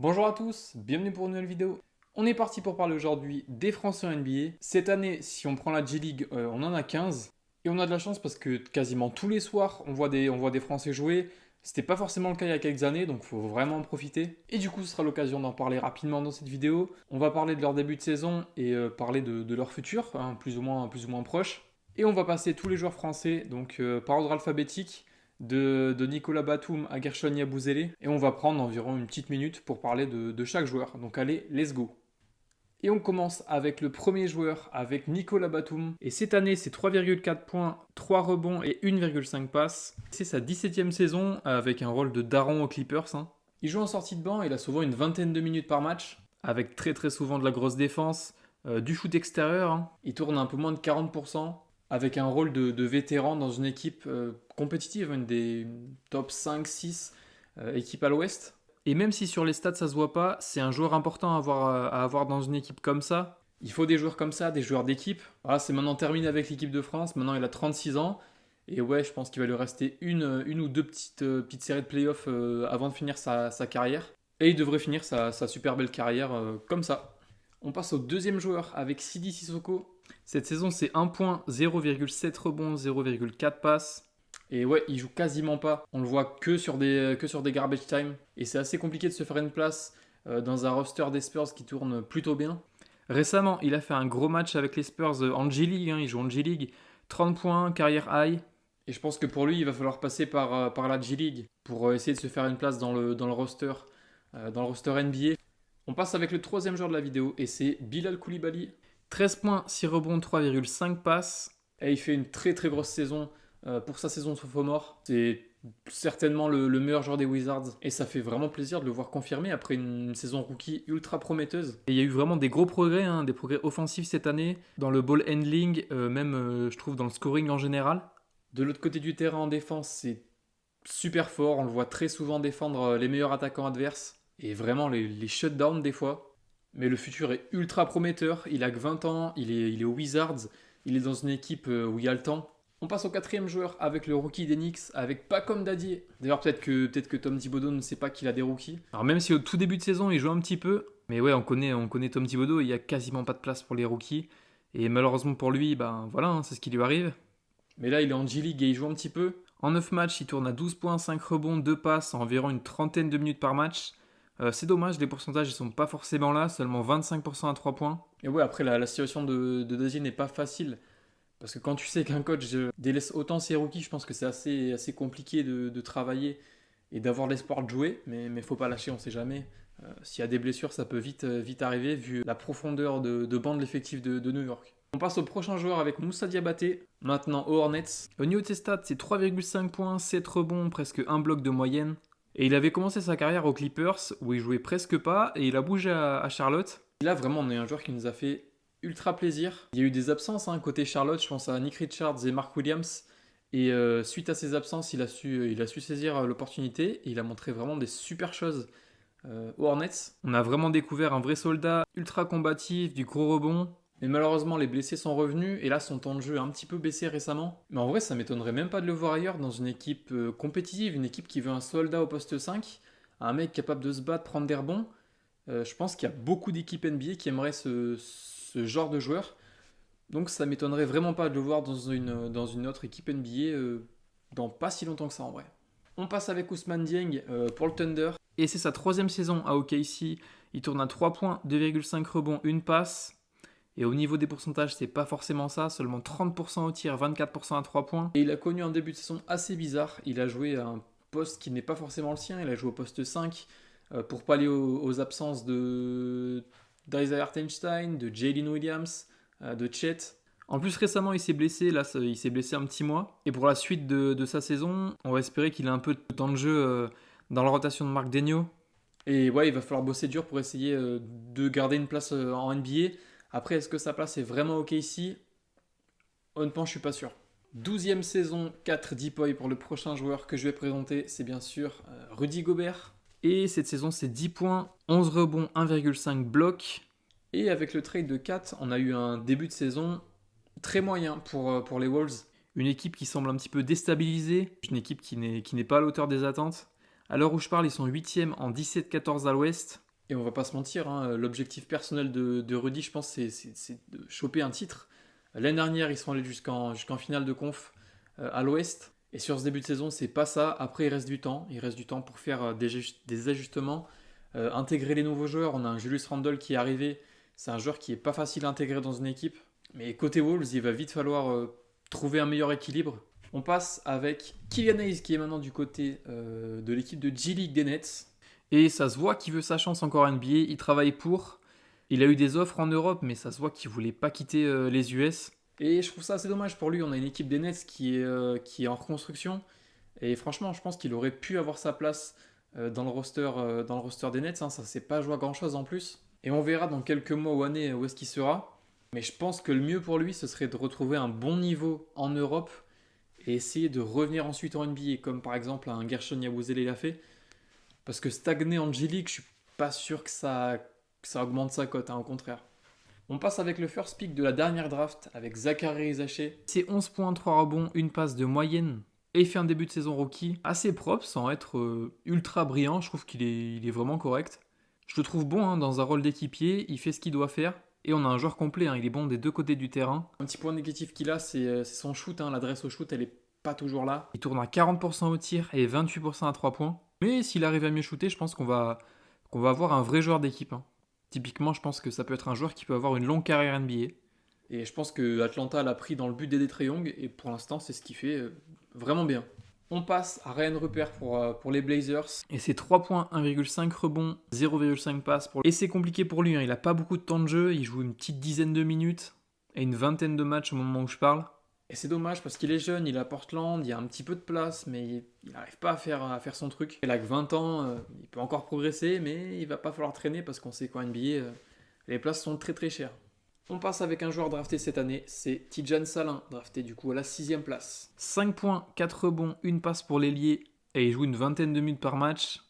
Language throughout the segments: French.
Bonjour à tous, bienvenue pour une nouvelle vidéo. On est parti pour parler aujourd'hui des Français en NBA. Cette année, si on prend la G-League, on en a 15. Et on a de la chance parce que quasiment tous les soirs, on voit des Français jouer. C'était pas forcément le cas il y a quelques années, donc il faut vraiment en profiter. Et du coup, ce sera l'occasion d'en parler rapidement dans cette vidéo. On va parler de leur début de saison et parler de leur futur, hein, plus ou moins proche. Et on va passer tous les joueurs français, donc par ordre alphabétique de Nicolas Batum à Gershon Yabusele. Et on va prendre environ une petite minute pour parler de chaque joueur. Donc allez, let's go. Et on commence avec le premier joueur, avec Nicolas Batum. Et cette année, c'est 3,4 points, 3 rebonds et 1,5 passes. C'est sa 17e saison avec un rôle de daron aux Clippers, hein. Il joue en sortie de banc, il a souvent une vingtaine de minutes par match, avec très souvent de la grosse défense, du shoot extérieur, hein. Il tourne un peu moins de 40%, avec un rôle de vétéran dans une équipe compétitive, une des top 5-6 équipes à l'ouest. Et même si sur les stats ça se voit pas, c'est un joueur important à avoir dans une équipe comme ça. Il faut des joueurs comme ça, des joueurs d'équipe. Voilà, c'est maintenant terminé avec l'équipe de France. Maintenant, il a 36 ans. Et ouais, je pense qu'il va lui rester une ou deux petites séries de playoffs avant de finir sa carrière. Et il devrait finir sa super belle carrière comme ça. On passe au deuxième joueur avec Sidi Sissoko. Cette saison, c'est 1 point, 0,7 rebonds, 0,4 passes. Et ouais, il joue quasiment pas. On le voit que sur des garbage time. Et c'est assez compliqué de se faire une place dans un roster des Spurs qui tourne plutôt bien. Récemment, il a fait un gros match avec les Spurs en G-League, hein, il joue en G-League. 30 points, carrière high. Et je pense que pour lui, il va falloir passer par la G-League pour essayer de se faire une place dans le roster NBA. On passe avec le troisième joueur de la vidéo et c'est Bilal Koulibaly. 13 points, 6 rebonds, 3,5 passes. Et il fait une très grosse saison pour sa saison sophomore. C'est certainement le meilleur joueur des Wizards. Et ça fait vraiment plaisir de le voir confirmer après une saison rookie ultra prometteuse. Et il y a eu vraiment des gros progrès, hein, des progrès offensifs cette année, dans le ball handling, même je trouve dans le scoring en général. De l'autre côté du terrain en défense, c'est super fort. On le voit très souvent défendre les meilleurs attaquants adverses. Et vraiment les shutdowns des fois. Mais le futur est ultra prometteur. Il a que 20 ans, il est aux Wizards. Il est dans une équipe où il y a le temps. On passe au quatrième joueur avec le rookie d'Enix, avec Pacom Dadier. D'ailleurs, peut-être que Tom Thibodeau ne sait pas qu'il a des rookies. Alors même si au tout début de saison, il joue un petit peu, mais ouais, on connaît Tom Thibodeau, il n'y a quasiment pas de place pour les rookies. Et malheureusement pour lui, ben voilà, hein, c'est ce qui lui arrive. Mais là, il est en G-League et il joue un petit peu. En 9 matchs, il tourne à 12 points, 5 rebonds, 2 passes, environ une trentaine de minutes par match. C'est dommage, les pourcentages ne sont pas forcément là, seulement 25% à 3 points. Et ouais, après, la situation de Dadier n'est pas facile. Parce que quand tu sais qu'un coach délaisse autant ses rookies, je pense que c'est assez compliqué de travailler et d'avoir l'espoir de jouer. Mais faut pas lâcher, on sait jamais. S'il y a des blessures, ça peut vite arriver vu la profondeur de banc de l'effectif de New York. On passe au prochain joueur avec Moussa Diabaté, maintenant aux Hornets. Au niveau de ses stats, c'est 3,5 points, 7 rebonds, presque un bloc de moyenne. Et il avait commencé sa carrière aux Clippers, où il jouait presque pas, et il a bougé à Charlotte. Et là, vraiment, on est un joueur qui nous a fait ultra plaisir. Il y a eu des absences côté Charlotte, je pense à Nick Richards et Mark Williams. Et suite à ces absences, il a su saisir l'opportunité et il a montré vraiment des super choses aux Hornets. On a vraiment découvert un vrai soldat ultra combatif, du gros rebond. Mais malheureusement, les blessés sont revenus et là, son temps de jeu a un petit peu baissé récemment. Mais en vrai, ça m'étonnerait même pas de le voir ailleurs dans une équipe compétitive, une équipe qui veut un soldat au poste 5, un mec capable de se battre, prendre des rebonds. Je pense qu'il y a beaucoup d'équipes NBA qui aimeraient ce genre de joueur. Donc ça m'étonnerait vraiment pas de le voir dans une autre équipe NBA dans pas si longtemps que ça en vrai. On passe avec Ousmane Dieng pour le Thunder. Et c'est sa troisième saison à OKC. Il tourne à 3 points, 2,5 rebonds, une passe. Et au niveau des pourcentages, c'est pas forcément ça. Seulement 30% au tir, 24% à 3 points. Et il a connu un début de saison assez bizarre. Il a joué à un poste qui n'est pas forcément le sien. Il a joué au poste 5 pour pallier aux absences d'Isaiah Hartenstein, de Jalen Williams, de Chet. En plus, récemment, il s'est blessé. Là, il s'est blessé un petit mois. Et pour la suite de sa saison, on va espérer qu'il ait un peu de temps de jeu dans la rotation de Marc Daigneault. Et ouais, il va falloir bosser dur pour essayer de garder une place en NBA. Après, est-ce que sa place est vraiment OK ici? Honnêtement, je suis pas sûr. 12e saison, 4 depoys pour le prochain joueur que je vais présenter, c'est bien sûr Rudy Gobert. Et cette saison, c'est 10 points, 11 rebonds, 1,5 blocs. Et avec le trade de 4, on a eu un début de saison très moyen pour les Wolves. Une équipe qui semble un petit peu déstabilisée, une équipe qui n'est pas à la hauteur des attentes. À l'heure où je parle, ils sont 8e en 17-14 à l'ouest. Et on va pas se mentir, hein, l'objectif personnel de Rudy, je pense, c'est de choper un titre. L'année dernière, ils sont allés jusqu'en finale de conf à l'Ouest. Et sur ce début de saison, c'est pas ça. Après, il reste du temps. Il reste du temps pour faire des ajustements, intégrer les nouveaux joueurs. On a un Julius Randle qui est arrivé. C'est un joueur qui est pas facile à intégrer dans une équipe. Mais côté Wolves, il va vite falloir trouver un meilleur équilibre. On passe avec Killian Hayes qui est maintenant du côté de l'équipe de G-League des Nets. Et ça se voit qu'il veut sa chance encore en NBA. Il travaille pour. Il a eu des offres en Europe, mais ça se voit qu'il voulait pas quitter les US. Et je trouve ça assez dommage pour lui. On a une équipe des Nets qui est en reconstruction. Et franchement, je pense qu'il aurait pu avoir sa place dans le roster des Nets. Hein. Ça ne s'est pas joué à grand chose en plus. Et on verra dans quelques mois ou années où est-ce qu'il sera. Mais je pense que le mieux pour lui, ce serait de retrouver un bon niveau en Europe et essayer de revenir ensuite en NBA, comme par exemple un Gershon Yabusele l'a fait. Parce que stagner en G-League, je suis pas sûr que ça augmente sa cote, hein, au contraire. On passe avec le first pick de la dernière draft avec Zachary Zaché. C'est 11 points, 3 rebonds, une passe de moyenne. Et il fait un début de saison rookie assez propre sans être ultra brillant. Je trouve qu'il est vraiment correct. Je le trouve bon, hein, dans un rôle d'équipier. Il fait ce qu'il doit faire. Et on a un joueur complet, hein, il est bon des deux côtés du terrain. Un petit point négatif qu'il a, c'est son shoot. Hein, l'adresse au shoot, elle est pas toujours là. Il tourne à 40% au tir et 28% à 3 points. Mais s'il arrive à mieux shooter, je pense qu'on va avoir un vrai joueur d'équipe. Hein. Typiquement, je pense que ça peut être un joueur qui peut avoir une longue carrière NBA. Et je pense que Atlanta l'a pris dans le but d'aider Trae Young. Et pour l'instant, c'est ce qu'il fait vraiment bien. On passe à Ryan Rupert pour les Blazers. Et c'est 3 points, 1,5 rebonds, 0,5 passes. Et c'est compliqué pour lui. Hein. Il n'a pas beaucoup de temps de jeu. Il joue une petite dizaine de minutes et une vingtaine de matchs au moment où je parle. Et c'est dommage parce qu'il est jeune, il est à Portland, il y a un petit peu de place, mais il n'arrive pas à faire son truc. Il a que 20 ans, il peut encore progresser, mais il va pas falloir traîner parce qu'on sait qu'en NBA, les places sont très très chères. On passe avec un joueur drafté cette année, c'est Tidjane Salin, drafté du coup à la 6ème place. 5 points, 4 rebonds, une passe pour l'ailier, et il joue une vingtaine de minutes par match.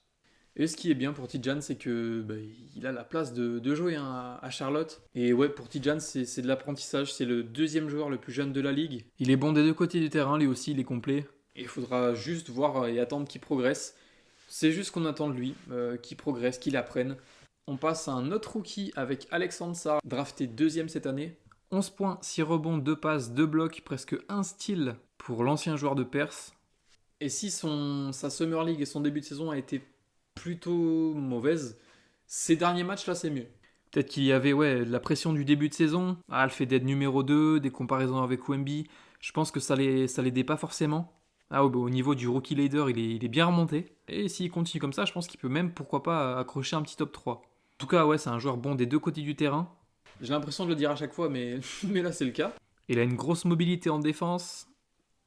Et ce qui est bien pour Tidjane, c'est que il a la place de jouer, hein, à Charlotte. Et ouais, pour Tidjane, c'est de l'apprentissage. C'est le deuxième joueur le plus jeune de la ligue. Il est bon des deux côtés du terrain, lui aussi, il est complet. Et il faudra juste voir et attendre qu'il progresse. C'est juste qu'on attend de lui, qu'il progresse, qu'il apprenne. On passe à un autre rookie avec Alexandre Sarr, drafté 2ème cette année. 11 points, 6 rebonds, 2 passes, 2 blocs, presque un steal pour l'ancien joueur de Perse. Et si sa Summer League et son début de saison a été plutôt mauvaise, ces derniers matchs là c'est mieux. Peut-être qu'il y avait la pression du début de saison, le fait d'être numéro 2, des comparaisons avec Wemby, je pense que ça l'aidait pas forcément. Au niveau du rookie leader, il est bien remonté. Et s'il continue comme ça, je pense qu'il peut même, pourquoi pas, accrocher un petit top 3. En tout cas, c'est un joueur bon des deux côtés du terrain. J'ai l'impression de le dire à chaque fois, mais là c'est le cas. Il a une grosse mobilité en défense,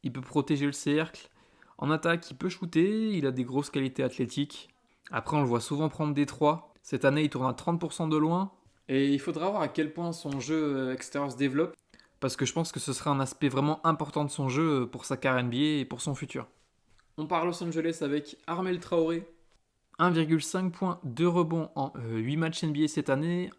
il peut protéger le cercle. En attaque, il peut shooter, il a des grosses qualités athlétiques. Après, on le voit souvent prendre des 3. Cette année, il tourne à 30% de loin. Et il faudra voir à quel point son jeu extérieur se développe. Parce que je pense que ce sera un aspect vraiment important de son jeu pour sa carrière NBA et pour son futur. On part à Los Angeles avec Armel Traoré. 1,5 points, 2 rebonds en 8 matchs NBA cette année.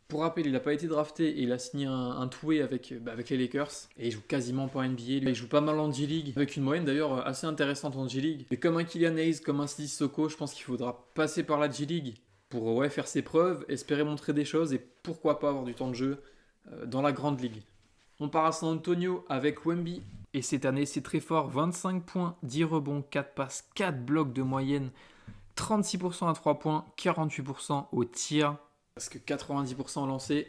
Pour rappel, il n'a pas été drafté et il a signé un two-way avec les Lakers. Et il joue quasiment pas en NBA. Il joue pas mal en G-League, avec une moyenne d'ailleurs assez intéressante en G-League. Mais comme un Killian Hayes, comme un Sissoko, je pense qu'il faudra passer par la G-League pour faire ses preuves, espérer montrer des choses et pourquoi pas avoir du temps de jeu dans la grande ligue. On part à San Antonio avec Wemby. Et cette année, c'est très fort. 25 points, 10 rebonds, 4 passes, 4 blocs de moyenne. 36% à 3 points, 48% au tir. Parce que 90% lancé,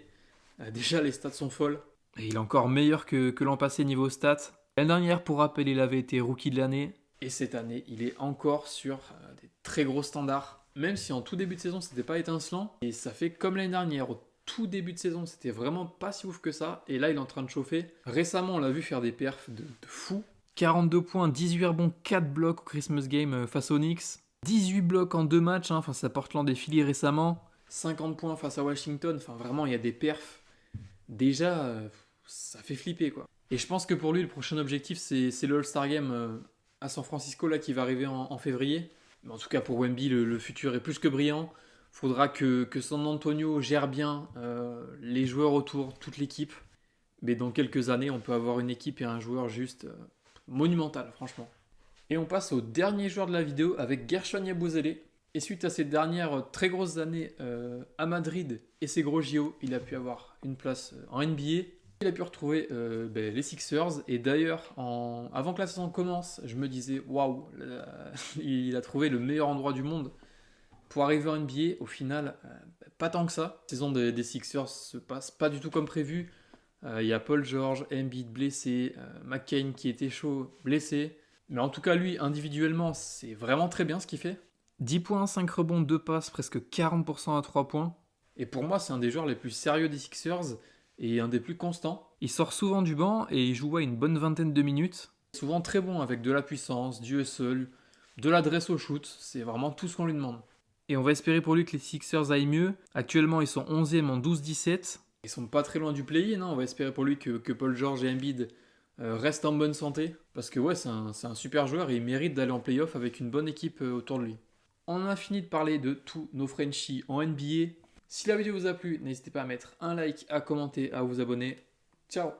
déjà les stats sont folles. Et il est encore meilleur que l'an passé niveau stats. L'année dernière, pour rappel, il avait été rookie de l'année. Et cette année, il est encore sur des très gros standards. Même si en tout début de saison, c'était pas étincelant. Et ça fait comme l'année dernière. Au tout début de saison, c'était vraiment pas si ouf que ça. Et là, il est en train de chauffer. Récemment, on l'a vu faire des perfs de fou. 42 points, 18 rebonds, 4 blocs au Christmas Game face aux Knicks. 18 blocs en 2 matchs face à Portland et Philly récemment. 50 points face à Washington. Enfin, vraiment, il y a des perfs. Déjà, ça fait flipper, quoi. Et je pense que pour lui, le prochain objectif, c'est le All-Star Game à San Francisco, là, qui va arriver en février. Mais en tout cas, pour Wemby, le futur est plus que brillant. Il faudra que San Antonio gère bien les joueurs autour, toute l'équipe. Mais dans quelques années, on peut avoir une équipe et un joueur juste monumental, franchement. Et on passe au dernier joueur de la vidéo avec Gershon Yabusele. Et suite à ces dernières très grosses années à Madrid et ses gros JO, il a pu avoir une place en NBA. Il a pu retrouver les Sixers. Et d'ailleurs, avant que la saison commence, je me disais, waouh, il a trouvé le meilleur endroit du monde pour arriver en NBA. Au final, pas tant que ça. La saison des Sixers se passe pas du tout comme prévu. Il y a Paul George, Embiid blessé, McCain qui était chaud, blessé. Mais en tout cas, lui, individuellement, c'est vraiment très bien ce qu'il fait. 10 points, 5 rebonds, 2 passes, presque 40% à 3 points. Et pour moi, c'est un des joueurs les plus sérieux des Sixers et un des plus constants. Il sort souvent du banc et il joue une bonne vingtaine de minutes. Souvent très bon avec de la puissance, du hustle, de l'adresse au shoot. C'est vraiment tout ce qu'on lui demande. Et on va espérer pour lui que les Sixers aillent mieux. Actuellement, ils sont 11e en 12-17. Ils sont pas très loin du play-in. On va espérer pour lui que Paul George et Embiid restent en bonne santé. Parce que ouais, c'est un super joueur et il mérite d'aller en play-off avec une bonne équipe autour de lui. On a fini de parler de tous nos Frenchies en NBA. Si la vidéo vous a plu, n'hésitez pas à mettre un like, à commenter, à vous abonner. Ciao!